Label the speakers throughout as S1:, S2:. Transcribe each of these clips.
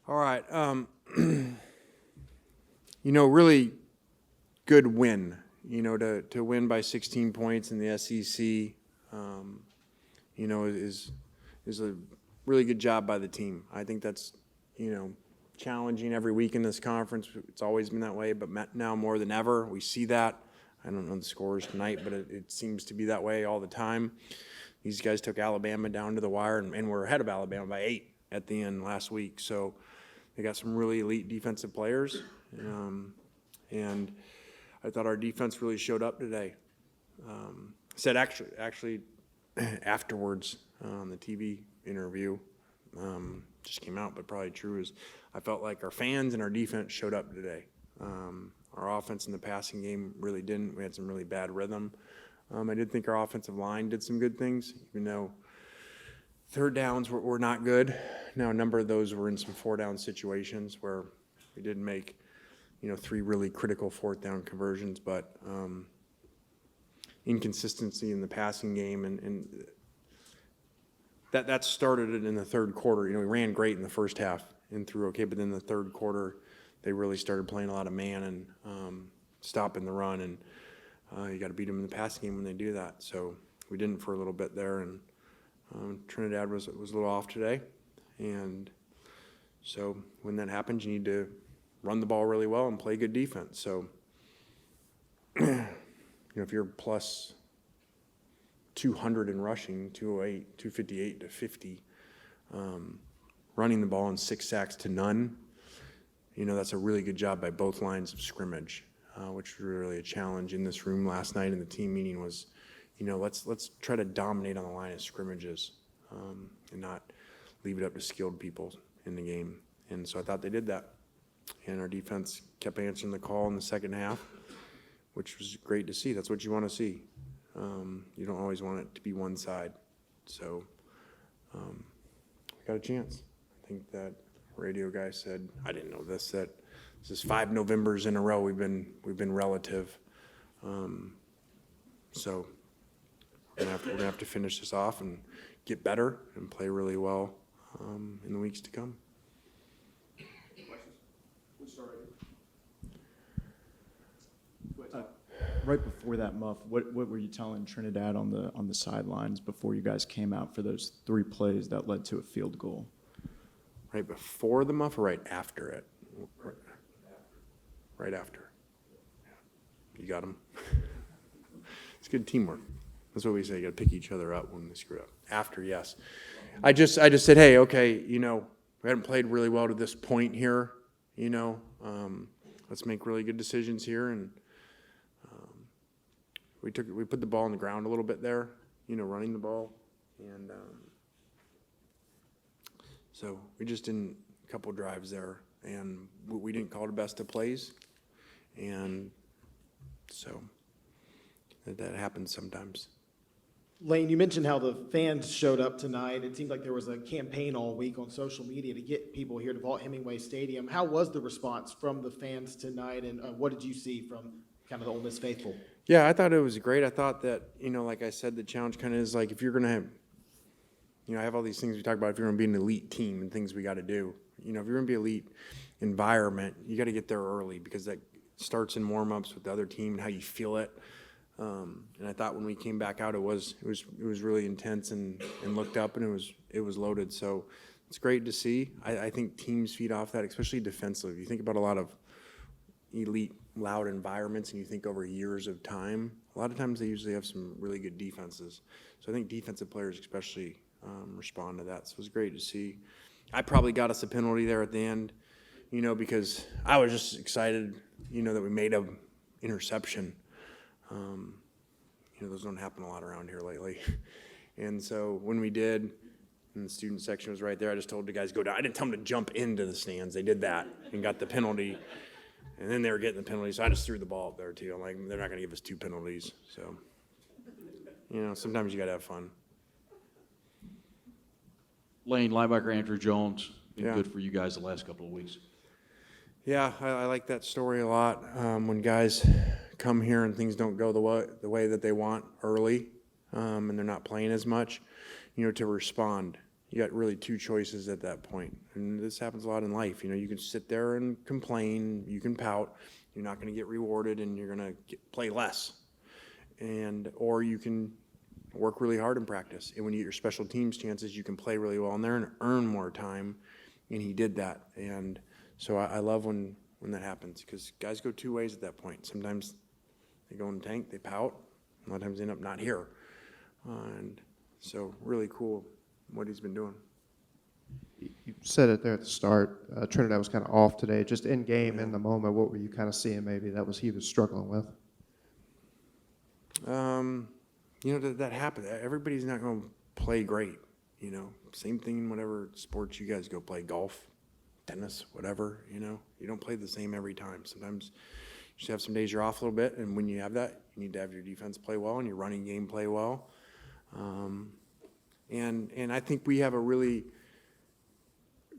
S1: All right. Really good win. To win by 16 points in the SEC, is a really good job by the team. I think that's, challenging every week in this conference. It's always been that way, but now more than ever, we see that. I don't know the scores tonight, but it seems to be that way all the time. These guys took Alabama down to the wire, and we're ahead of Alabama by 8 at the end last week. So they got some really elite defensive players, and I thought our defense really showed up today. Said actually afterwards on the TV interview, just came out, but probably true, is I felt like our fans and our defense showed up today. Our offense in the passing game really didn't. We had some really bad rhythm. I did think our offensive line did some good things, even though third downs were not good. Now, a number of those were in some four-down situations where we did make, 3 really critical fourth-down conversions, but inconsistency in the passing game, and that started it in the third quarter. We ran great in the first half and threw okay, but then the third quarter, they really started playing a lot of man and stopping the run, and you got to beat them in the passing game when they do that. So we didn't for a little bit there, and Trinidad was a little off today, and so when that happens, you need to run the ball really well and play good defense. So if you're plus 200 in rushing, 208, 258 to 50, running the ball in 6 sacks to none, that's a really good job by both lines of scrimmage, which was really a challenge in this room last night in the team meeting was, let's try to dominate on the line of scrimmages and not leave it up to skilled people in the game. And so I thought they did that. And our defense kept answering the call in the second half, which was great to see. That's what you want to see. You don't always want it to be one side. So we got a chance. I think that radio guy said, I didn't know this, that this is 5 Novembers in a row we've been relative. So we're gonna have to finish this off and get better and play really well in the weeks to come.
S2: Right before that, Muff, what were you telling Trinidad on the sidelines before you guys came out for those 3 plays that led to a field goal?
S1: Right before the muff or right after it? Right after. Yeah. You got them. It's good teamwork. That's what we say. You got to pick each other up when they screw up. After, yes. I just said, hey, okay, we hadn't played really well to this point here. Let's make really good decisions here, and we put the ball on the ground a little bit there, running the ball, and so we just didn't a couple drives there, and we didn't call the best of plays, and so that happens sometimes.
S3: Lane, you mentioned how the fans showed up tonight. It seemed like there was a campaign all week on social media to get people here to Vaught-Hemingway Stadium. How was the response from the fans tonight, and what did you see from kind of the Ole Miss faithful?
S1: Yeah, I thought it was great. I thought that, like I said, the challenge kind of is like if you're going to have, I have all these things we talk about if you're going to be an elite team and things we got to do. If you're going to be elite environment, you got to get there early because that starts in warm-ups with the other team and how you feel it. And I thought when we came back out, it was really intense and looked up and it was loaded. So it's great to see. I think teams feed off that, especially defensively. You think about a lot of elite, loud environments and you think over years of time, a lot of times they usually have some really good defenses. So I think defensive players especially respond to that. So it was great to see. I probably got us a penalty there at the end, because I was just excited, that we made an interception. Those don't happen a lot around here lately. And so when we did, and the student section was right there, I just told the guys go down. I didn't tell them to jump into the stands. They did that and got the penalty. And then they were getting the penalty, so I just threw the ball up there too. I'm like, they're not going to give us 2 penalties. So, sometimes you got to have fun.
S4: Lane, linebacker Andrew Jones, been
S1: Yeah.
S4: good for you guys the last couple of weeks.
S1: Yeah, I like that story a lot. When guys come here and things don't go the way that they want early, and they're not playing as much, to respond. you got really two choices at that point. And this happens a lot in life. You know, you can sit there and complain, you can pout, you're not going to get rewarded, and you're going to play less. Or you can work really hard in practice. And when you get your special teams chances, you can play really well in there and earn more time. And he did that. And so I love when that happens, because guys go two ways at that point. Sometimes they go in the tank, they pout. A lot of times they end up not here. And so really cool what he's been doing.
S5: You said it there at the start. Trinidad was kind of off today. Just in game, in the moment, what were you kind of seeing maybe he was struggling with?
S1: You know, that happens. Everybody's not going to play great. You know, same thing in whatever sports you guys go play, golf, tennis, whatever. You know, you don't play the same every time. Sometimes you just have some days you're off a little bit, and when you have that, you need to have your defense play well and your running game play well. And I think we have a really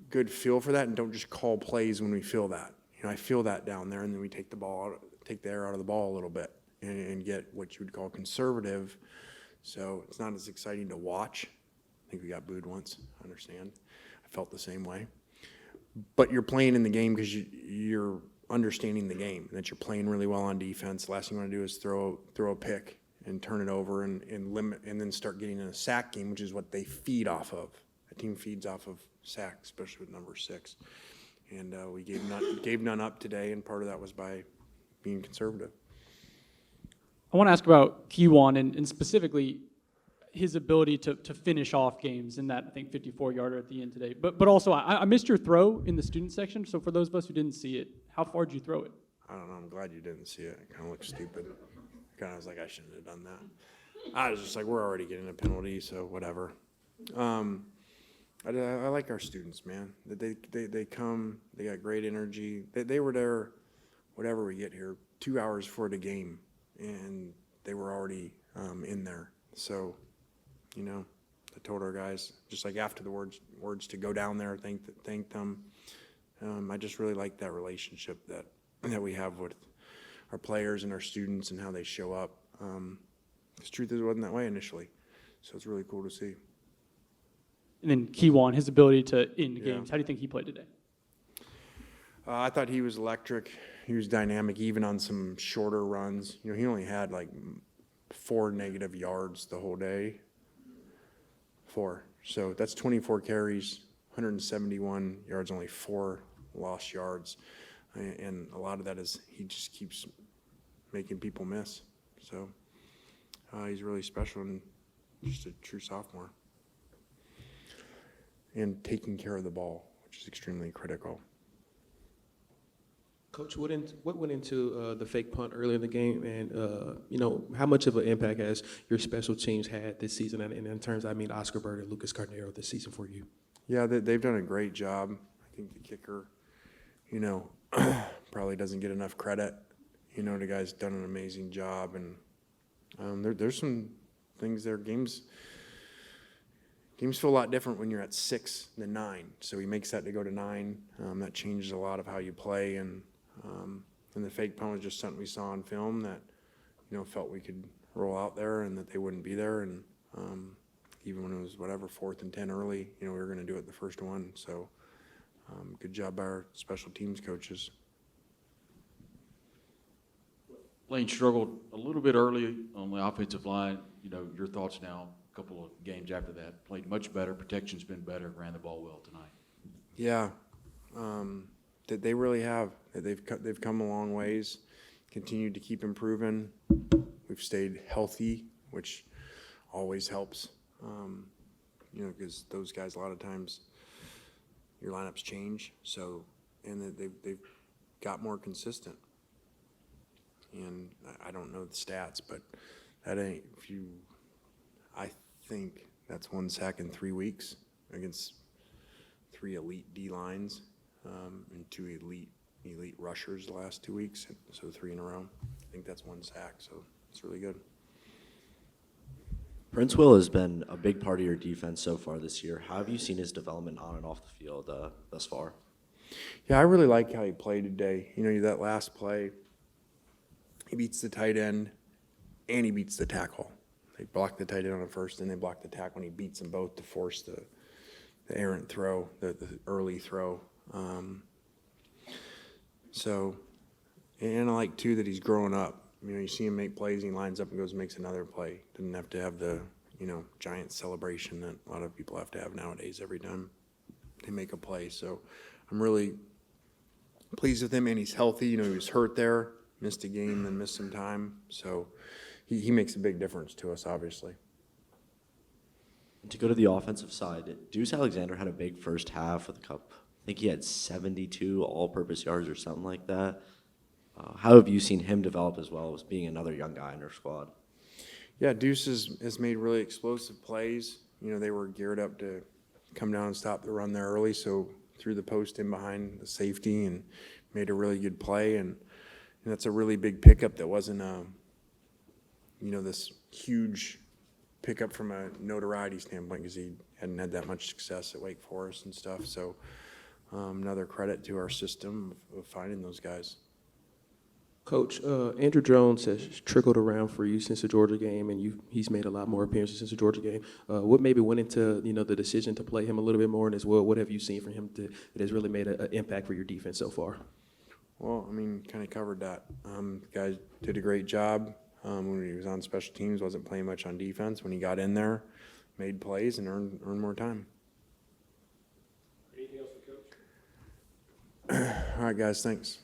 S1: good feel for that, and don't just call plays when we feel that. You know, I feel that down there, and then we take the air out of the ball a little bit and get what you would call conservative. So it's not as exciting to watch. I think we got booed once. I understand. I felt the same way. But you're playing in the game because you're understanding the game, that you're playing really well on defense. The last thing you want to do is throw a pick and turn it over and limit, and then start getting in a sack game, which is what they feed off of. A team feeds off of sacks, especially with number 6. And we gave none up today, and part of that was by being conservative.
S6: I want to ask about Kiwan and specifically his ability to finish off games in that, I think, 54-yarder at the end today. But also, I missed your throw in the student section, so for those of us who didn't see it, how far did you throw it?
S1: I don't know. I'm glad you didn't see it. It kind of looked stupid. Kind of was like, I shouldn't have done that. I was just like, we're already getting a penalty, so whatever. I like our students, man. They come, they got great energy. They were there, whatever we get here, 2 hours before the game, and they were already in there. So, you know, I told our guys, just like after the words to go down there, thank them. I just really like that relationship that we have with our players and our students and how they show up. The truth is, it wasn't that way initially, so it's really cool to see.
S6: And then Kiwan, his ability to end
S1: Yeah.
S6: games. How do you think he played today?
S1: I thought he was electric. He was dynamic, even on some shorter runs. You know, he only had like 4 negative yards the whole day. 4. So that's 24 carries, 171 yards, only 4 lost yards. And a lot of that is he just keeps making people miss. So he's really special and just a true sophomore. And taking care of the ball, which is extremely critical.
S7: Coach, what went into the fake punt earlier in the game, and you know, how much of an impact has your special teams had this season? And in terms, I mean, Oscar Bird and Lucas Carnero this season for you.
S1: Yeah, they've done a great job. I think the kicker, you know, probably doesn't get enough credit. You know, the guy's done an amazing job, and there's some things there. Games feel a lot different when you're at 6 than 9. So he makes that to go to 9. That changes a lot of how you play, and the fake punt was just something we saw on film that, you know, felt we could roll out there and that they wouldn't be there. And even when it was whatever 4th and 10 early, you know, we were going to do it the first one. So good job by our special teams coaches.
S4: Lane struggled a little bit early on the offensive line. You know, your thoughts now, a couple of games after that. Played much better. Protection's been better. Ran the ball well tonight.
S1: Yeah, they really have. They've come a long ways, continued to keep improving. We've stayed healthy, which always helps, you know, because those guys, a lot of times, your lineups change. So, and they've got more consistent. And I don't know the stats, but that ain't, I think that's 1 sack in 3 weeks against 3 elite D lines and 2 elite rushers the last 2 weeks, so 3 in a row. I think that's 1 sack, so it's really good.
S8: Prince Will has been a big part of your defense so far this year. How have you seen his development on and off the field thus far?
S1: Yeah, I really like how he played today. You know, that last play, he beats the tight end and he beats the tackle. They block the tight end on the first, and they block the tackle, and he beats them both to force errant throw, the early throw. So, and I like too that he's growing up. You know, you see him make plays, he lines up and goes and makes another play. Doesn't have to have the, you know, giant celebration that a lot of people have to have nowadays every time they make a play. So I'm really pleased with him, and he's healthy. You know, he was hurt there, missed a game, then missed some time. So he makes a big difference to us, obviously.
S8: And to go to the offensive side, Deuce Alexander had a big first half with a cup. I think he had 72 all-purpose yards or something like that. How have you seen him develop as well as being another young guy in our squad?
S1: Yeah, Deuce has made really explosive plays. You know, they were geared up to come down and stop the run there early, so threw the post in behind the safety and made a really good play. And that's a really big pickup that wasn't, you know, this huge pickup from a notoriety standpoint because he hadn't had that much success at Wake Forest and stuff. So another credit to our system of finding those guys.
S7: Coach, Andrew Jones has trickled around for you since the Georgia game, and he's made a lot more appearances since the Georgia game. What maybe went into the decision to play him a little bit more, and as well, what have you seen from him that has really made an impact for your defense so far?
S1: Well, I mean, kind of covered that. The guy did a great job when he was on special teams, wasn't playing much on defense. When he got in there, made plays and earned more time.
S3: Anything else for Coach?
S1: All right, guys, thanks.